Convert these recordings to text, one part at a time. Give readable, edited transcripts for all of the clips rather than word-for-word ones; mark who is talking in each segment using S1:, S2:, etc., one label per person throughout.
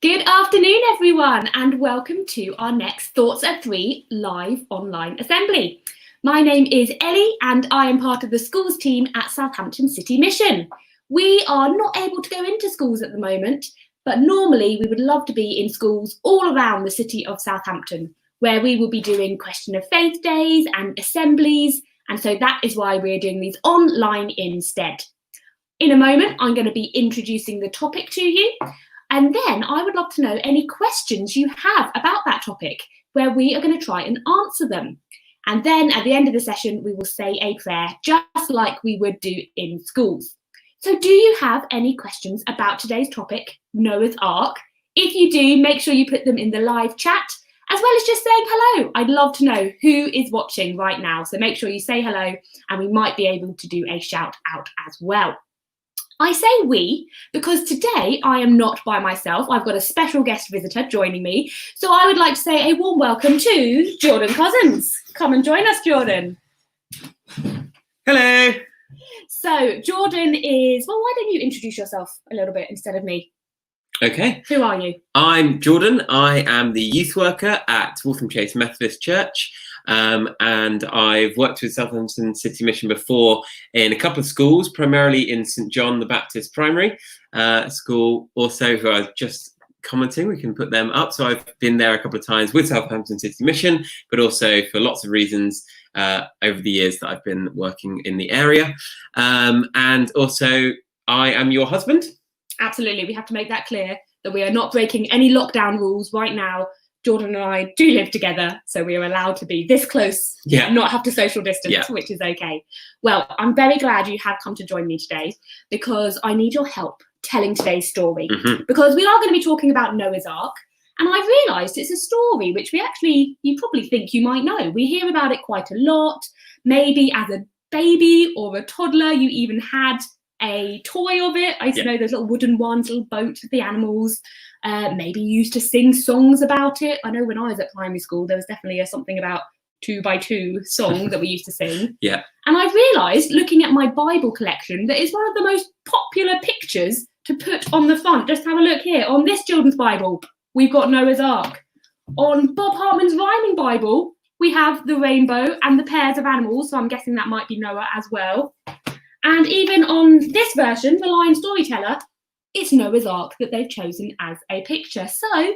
S1: Good afternoon, everyone, and welcome to our next Thoughts at 3 live online assembly. My name is Ellie, and I am part of the schools team at Southampton City Mission. We are not able to go into schools at the moment, but normally we would love to be in schools all around the city of Southampton, where we will be doing question of faith days and assemblies, and so that is why we're doing these online instead. In a moment, I'm going to be introducing the topic to you. And then I would love to know any questions you have about that topic, where we are going to try and answer them. And then at the end of the session, we will say a prayer, just like we would do in schools. So do you have any questions about today's topic, Noah's Ark? If you do, make sure you put them in the live chat, as well as just saying hello. I'd love to know who is watching right now. So make sure you say hello, and we might be able to do a shout out as well. I say we because today I am not by myself. I've got a special guest visitor joining me. So I would like to say a warm welcome to Jordan Cousins. Come and join us, Jordan.
S2: Hello.
S1: So Jordan is, well, why don't you introduce yourself a little bit instead of me?
S2: Okay.
S1: Who are you?
S2: I'm Jordan. I am the youth worker at Waltham Chase Methodist Church. And I've worked with Southampton City Mission before in a couple of schools, primarily in St John the Baptist Primary School, also who I was just commenting, we can put them up. So I've been there a couple of times with Southampton City Mission, but also for lots of reasons over the years that I've been working in the area. And also I am your husband.
S1: Absolutely, we have to make that clear that we are not breaking any lockdown rules right now. Jordan and I do live together, so we are allowed to be this close, and not have to social distance, which is okay. Well, I'm very glad you have come to join me today because I need your help telling today's story. Because we are going to be talking about Noah's Ark, and I've realised it's a story which you probably think you might know. We hear about it quite a lot. Maybe as a baby or a toddler, you even had a toy of it. I used to know those little wooden ones, little boats with the animals. Maybe you used to sing songs about it. I know when I was at primary school, there was definitely something about 2x2 song that we used to sing. And I've realised, looking at my Bible collection, that it's one of the most popular pictures to put on the front. Just have a look here. On this children's Bible, we've got Noah's Ark. On Bob Hartman's rhyming Bible, we have the rainbow and the pairs of animals. So I'm guessing that might be Noah as well. And even on this version, the Lion Storyteller, it's Noah's Ark that they've chosen as a picture. So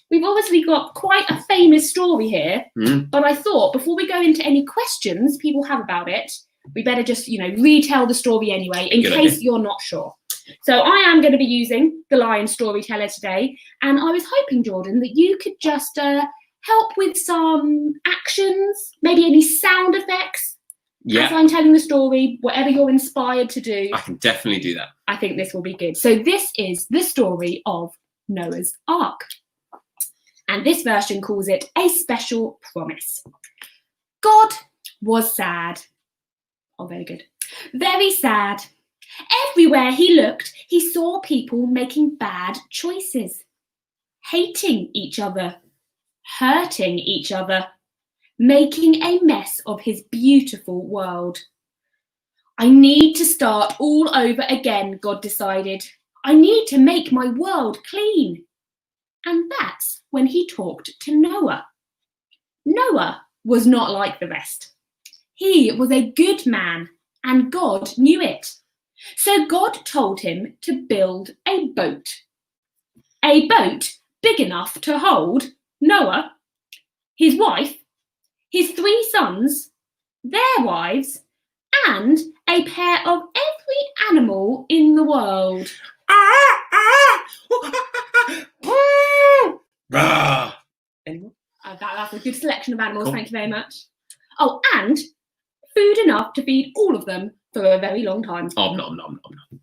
S1: we've obviously got quite a famous story here, but I thought before we go into any questions people have about it, we better just, retell the story anyway, in case you're not sure. So I am going to be using the Lion Storyteller today, and I was hoping, Jordan, that you could just help with some actions, maybe any sound effects. As I'm telling the story, whatever you're inspired to do.
S2: I can definitely do that.
S1: I think this will be good. So this is the story of Noah's Ark. And this version calls it A Special Promise. God was sad. Oh, very good. Very sad. Everywhere he looked, he saw people making bad choices. Hating each other. Hurting each other. Making a mess of his beautiful world. I need to start all over again, God decided. I need to make my world clean. And that's when he talked to Noah. Noah was not like the rest. He was a good man, and God knew it. So God told him to build a boat. A boat big enough to hold Noah, his wife, his 3 sons, their wives, and a pair of every animal in the world.
S2: Anyone?
S1: That's a good selection of animals, Thank you very much. Oh, and food enough to feed all of them for a very long time.
S2: Nom, nom, nom, nom, nom.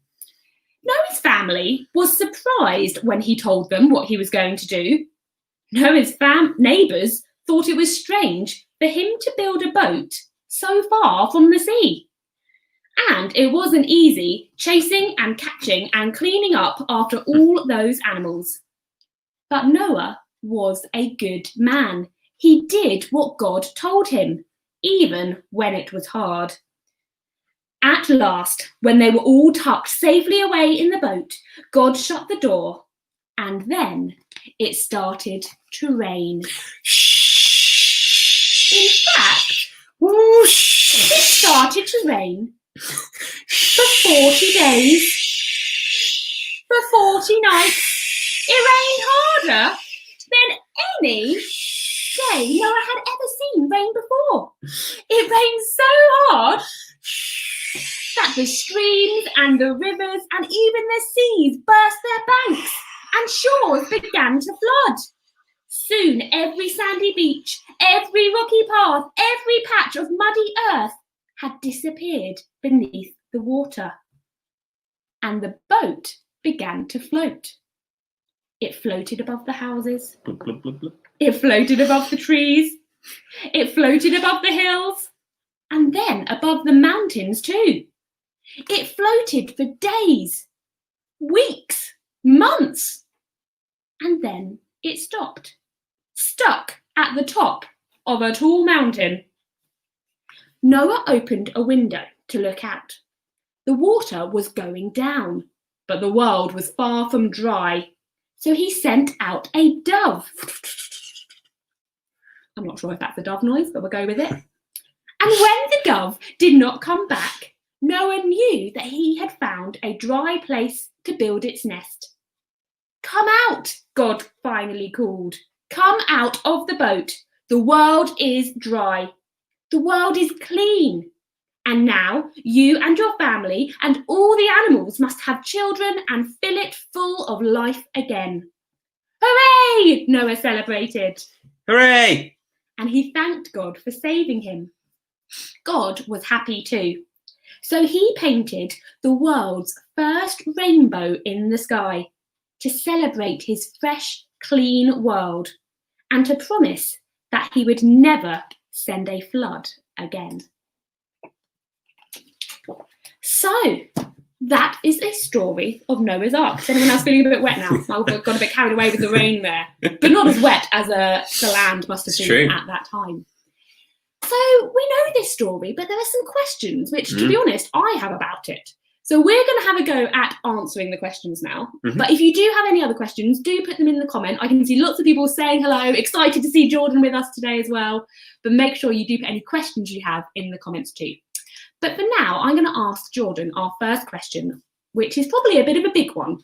S1: Noah's family was surprised when he told them what he was going to do. Noah's neighbours thought it was strange for him to build a boat so far from the sea. And it wasn't easy chasing and catching and cleaning up after all those animals. But Noah was a good man. He did what God told him, even when it was hard. At last, when they were all tucked safely away in the boat, God shut the door, and then it started to rain. In fact, it started to rain for 40 days, for 40 nights. It rained harder than any day Noah had ever seen rain before. It rained so hard that the streams and the rivers and even the seas burst their banks and shores began to flood. Soon every sandy beach, every rocky path, every patch of muddy earth had disappeared beneath the water. And the boat began to float. It floated above the houses. It floated above the trees. It floated above the hills. And then above the mountains too. It floated for days, weeks, months. And then it stopped, stuck at the top of a tall mountain. Noah opened a window to look out. The water was going down, but the world was far from dry. So he sent out a dove. I'm not sure if that's a dove noise, but we'll go with it. And when the dove did not come back, Noah knew that he had found a dry place to build its nest. Come out, God finally called. Come out of the boat. The world is dry. The world is clean. And now you and your family and all the animals must have children and fill it full of life again. Hooray! Noah celebrated.
S2: Hooray!
S1: And he thanked God for saving him. God was happy too. So he painted the world's first rainbow in the sky to celebrate his fresh, clean world and to promise that he would never send a flood again. So that is a story of Noah's Ark. Is anyone else feeling a bit wet now? I got a bit carried away with the rain there, but not as wet as the land must have been at that time. So we know this story, but there are some questions which, to be honest, I have about it. So we're going to have a go at answering the questions now. But if you do have any other questions, do put them in the comment. I can see lots of people saying hello, excited to see Jordan with us today as well. But make sure you do put any questions you have in the comments too. But for now, I'm going to ask Jordan our first question, which is probably a bit of a big one,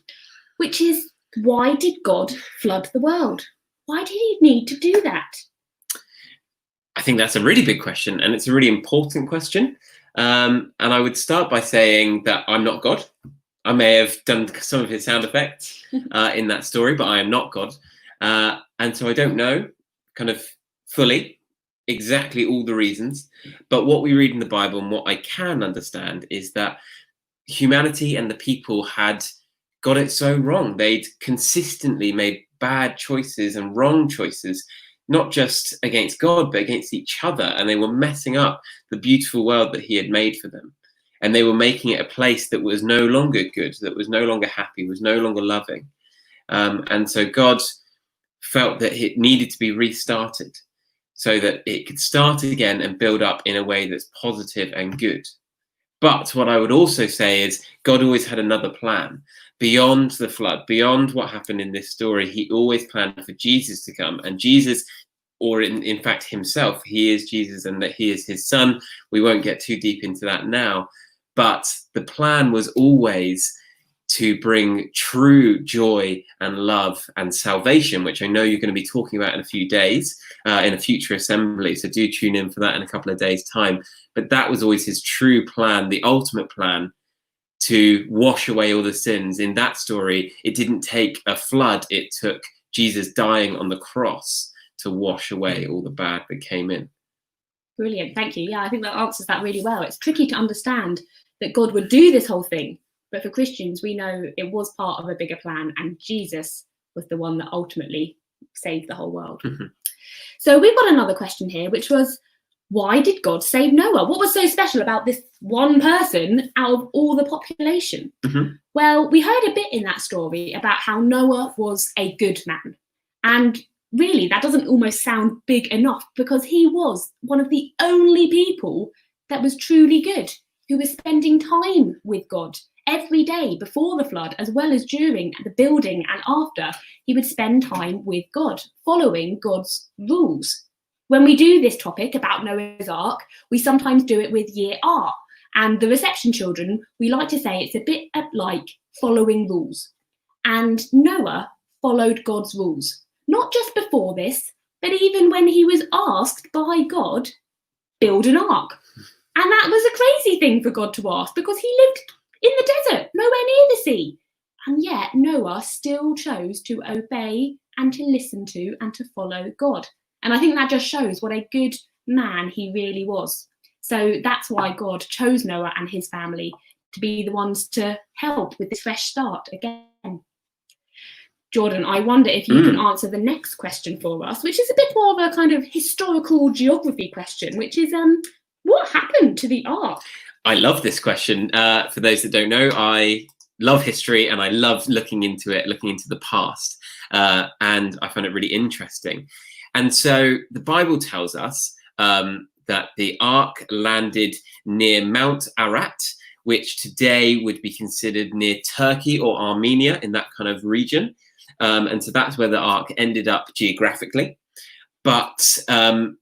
S1: which is, why did God flood the world? Why did he need to do that?
S2: I think that's a really big question, and it's a really important question. And I would start by saying that I'm not God. I may have done some of his sound effects in that story, but I am not God. And so I don't know kind of fully exactly all the reasons. But what we read in the Bible and what I can understand is that humanity and the people had got it so wrong. They'd consistently made bad choices and wrong choices, not just against God, but against each other. And they were messing up the beautiful world that he had made for them. And they were making it a place that was no longer good, that was no longer happy, was no longer loving. And so God felt that it needed to be restarted so that it could start again and build up in a way that's positive and good. But what I would also say is God always had another plan. Beyond the flood, beyond what happened in this story, he always planned for Jesus to come. And Jesus, or in fact himself, he is Jesus and that he is his son. We won't get too deep into that now. But the plan was always to bring true joy and love and salvation, which I know you're going to be talking about in a few days, in a future assembly. So do tune in for that in a couple of days' time. But that was always his true plan, the ultimate plan, to wash away all the sins. In that story, it didn't take a flood. It took Jesus dying on the cross to wash away all the bad that came in.
S1: Brilliant. Thank you. Yeah, I think that answers that really well. It's tricky to understand that God would do this whole thing. But for Christians, we know it was part of a bigger plan, and Jesus was the one that ultimately saved the whole world. So we've got another question here, which was, why did God save Noah? What was so special about this one person out of all the population? Well, we heard a bit in that story about how Noah was a good man. And really, that doesn't almost sound big enough, because he was one of the only people that was truly good, who was spending time with God every day before the flood, as well as during the building and after, he would spend time with God, following God's rules. When we do this topic about Noah's Ark, we sometimes do it with year R. And the reception children, we like to say it's a bit like following rules. And Noah followed God's rules, not just before this, but even when he was asked by God, build an ark. And that was a crazy thing for God to ask, because he lived in the desert, nowhere near the sea. And yet Noah still chose to obey and to listen to and to follow God. And I think that just shows what a good man he really was. So that's why God chose Noah and his family to be the ones to help with this fresh start again. Jordan, I wonder if you can answer the next question for us, which is a bit more of a kind of historical geography question, which is what happened to the ark?
S2: I love this question. For those that don't know, I love history and I love looking into it, looking into the past. And I find it really interesting. And so the Bible tells us that the ark landed near Mount Ararat, which today would be considered near Turkey or Armenia, in that kind of region. And so that's where the ark ended up geographically. But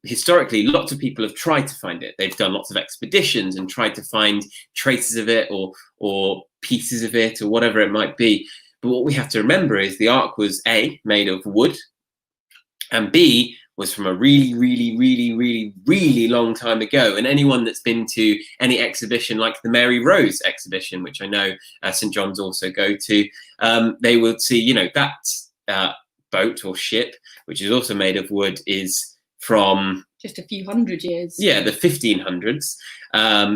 S2: historically, lots of people have tried to find it. They've done lots of expeditions and tried to find traces of it or pieces of it or whatever it might be. But what we have to remember is the ark was A, made of wood, and B, was from a really, really, really, really, really long time ago. And anyone that's been to any exhibition like the Mary Rose exhibition, which I know St. John's also go to, they will see, you know, that boat or ship, which is also made of wood, is from
S1: just a few hundred years.
S2: Yeah, the 1500s,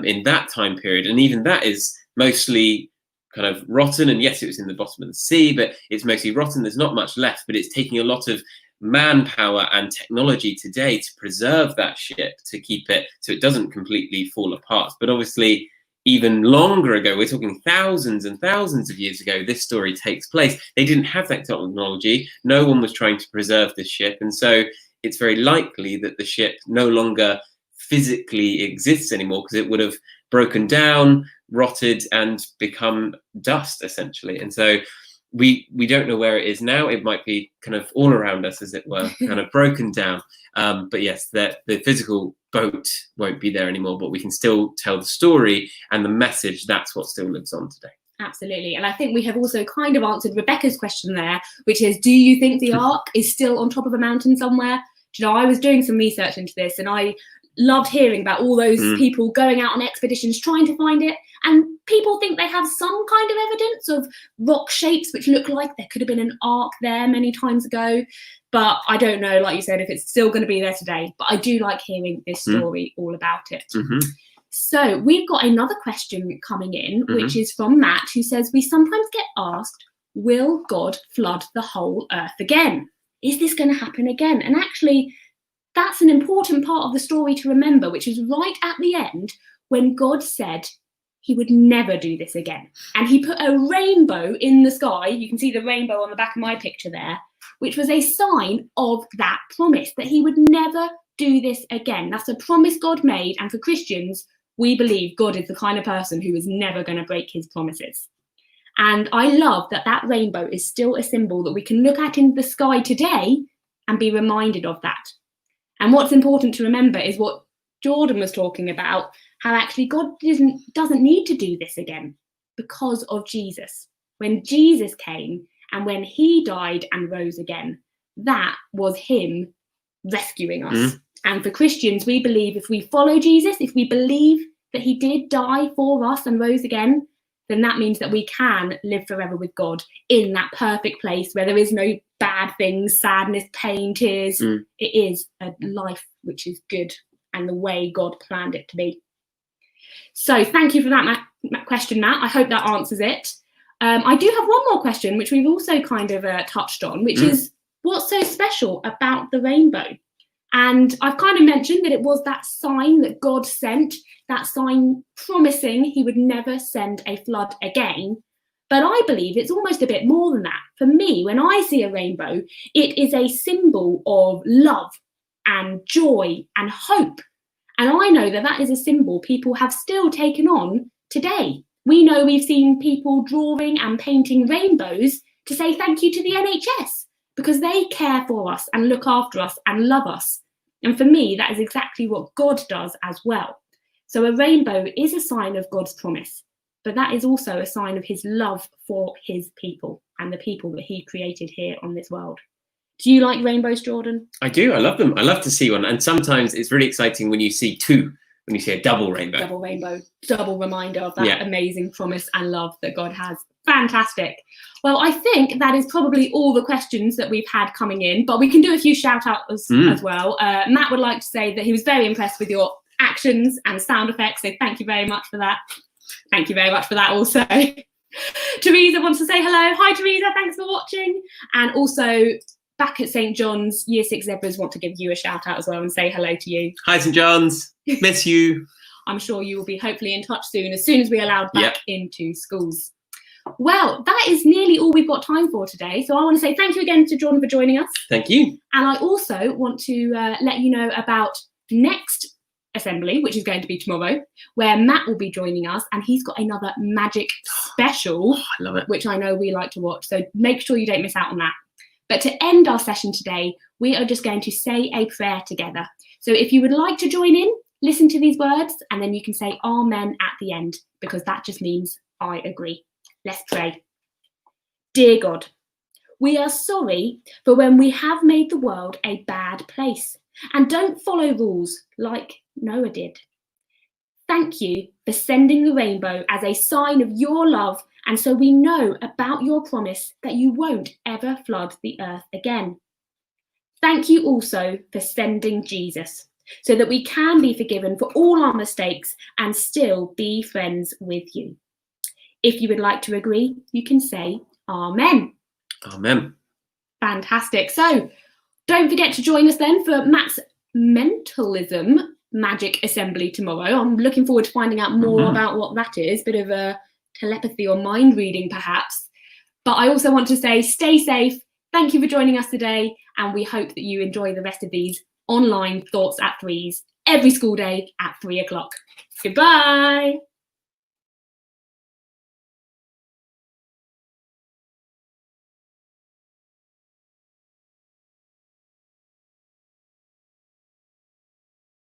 S2: in that time period. And even that is mostly kind of rotten. And yes, it was in the bottom of the sea, but it's mostly rotten. There's not much left, but it's taking a lot of manpower and technology today to preserve that ship, to keep it so it doesn't completely fall apart. But obviously, even longer ago, we're talking thousands and thousands of years ago, this story takes place. They didn't have that technology. No one was trying to preserve this ship. And so it's very likely that the ship no longer physically exists anymore, because it would have broken down, rotted, and become dust, essentially. And so we don't know where it is now. It might be kind of all around us, as it were, kind of broken down. But yes, the physical boat won't be there anymore, but we can still tell the story and the message. That's what still lives on today.
S1: Absolutely. And I think we have also kind of answered Rebecca's question there, which is, do you think the ark is still on top of a mountain somewhere? Do you know, I was doing some research into this, and I loved hearing about all those people going out on expeditions trying to find it. And people think they have some kind of evidence of rock shapes which look like there could have been an ark there many times ago. But I don't know, like you said, if it's still going to be there today. But I do like hearing this story all about it. So we've got another question coming in, which is from Matt, who says, we sometimes get asked, will God flood the whole earth again? Is this going to happen again? And actually, that's an important part of the story to remember, which is right at the end when God said he would never do this again. And he put a rainbow in the sky. You can see the rainbow on the back of my picture there, which was a sign of that promise, that he would never do this again. That's a promise God made. And for Christians, we believe God is the kind of person who is never going to break his promises. And I love that that rainbow is still a symbol that we can look at in the sky today and be reminded of that. And what's important to remember is what Jordan was talking about, how actually God doesn't need to do this again because of Jesus. When Jesus came and when he died and rose again, that was him rescuing us. And for Christians, we believe if we follow Jesus, if we believe that he did die for us and rose again, then that means that we can live forever with God in that perfect place where there is no bad things, sadness, pain, tears. It is a life which is good and the way God planned it to be. So thank you for that question, Matt. I hope that answers it. I do have one more question, which we've also kind of touched on, which is what's so special about the rainbow? And I've kind of mentioned that it was that sign that God sent, that sign promising he would never send a flood again. But I believe it's almost a bit more than that. For me, when I see a rainbow, it is a symbol of love and joy and hope. And I know that that is a symbol people have still taken on today. We know we've seen people drawing and painting rainbows to say thank you to the NHS because they care for us and look after us and love us. And for me, that is exactly what God does as well. So a rainbow is a sign of God's promise, but that is also a sign of his love for his people and the people that he created here on this world. Do you like rainbows, Jordan?
S2: I do. I love them. I love to see one. And sometimes it's really exciting when you see two, when you see a double rainbow.
S1: Double rainbow, double reminder of that amazing promise and love that God has. Fantastic. Well, I think that is probably all the questions that we've had coming in, but we can do a few shout outs as well. Matt would like to say that he was very impressed with your actions and sound effects, so thank you very much for that. Thank you very much for that also. Teresa wants to say hello. Hi Teresa, thanks for watching. And also back at St John's, Year 6 Zebras want to give you a shout out as well and say hello to you.
S2: Hi St John's, miss you.
S1: I'm sure you will be hopefully in touch soon as we are allowed back into schools. Well, that is nearly all we've got time for today. So I want to say thank you again to Jordan for joining us.
S2: Thank you.
S1: And I also want to let you know about next assembly, which is going to be tomorrow, where Matt will be joining us, and he's got another magic special,
S2: I love it,
S1: which I know we like to watch. So make sure you don't miss out on that. But to end our session today, we are just going to say a prayer together. So if you would like to join in, listen to these words, and then you can say Amen at the end, because that just means I agree. Let's pray. Dear God, we are sorry for when we have made the world a bad place and don't follow rules like Noah did. Thank you for sending the rainbow as a sign of your love, and so we know about your promise that you won't ever flood the earth again. Thank you also for sending Jesus, so that we can be forgiven for all our mistakes and still be friends with you. If you would like to agree, you can say Amen.
S2: Amen.
S1: Fantastic. So don't forget to join us then for Matt's Mentalism Magic Assembly tomorrow. I'm looking forward to finding out more about what that is. Bit of a telepathy or mind reading perhaps. But I also want to say stay safe. Thank you for joining us today. And we hope that you enjoy the rest of these online Thoughts at Threes every school day at 3 o'clock. Goodbye.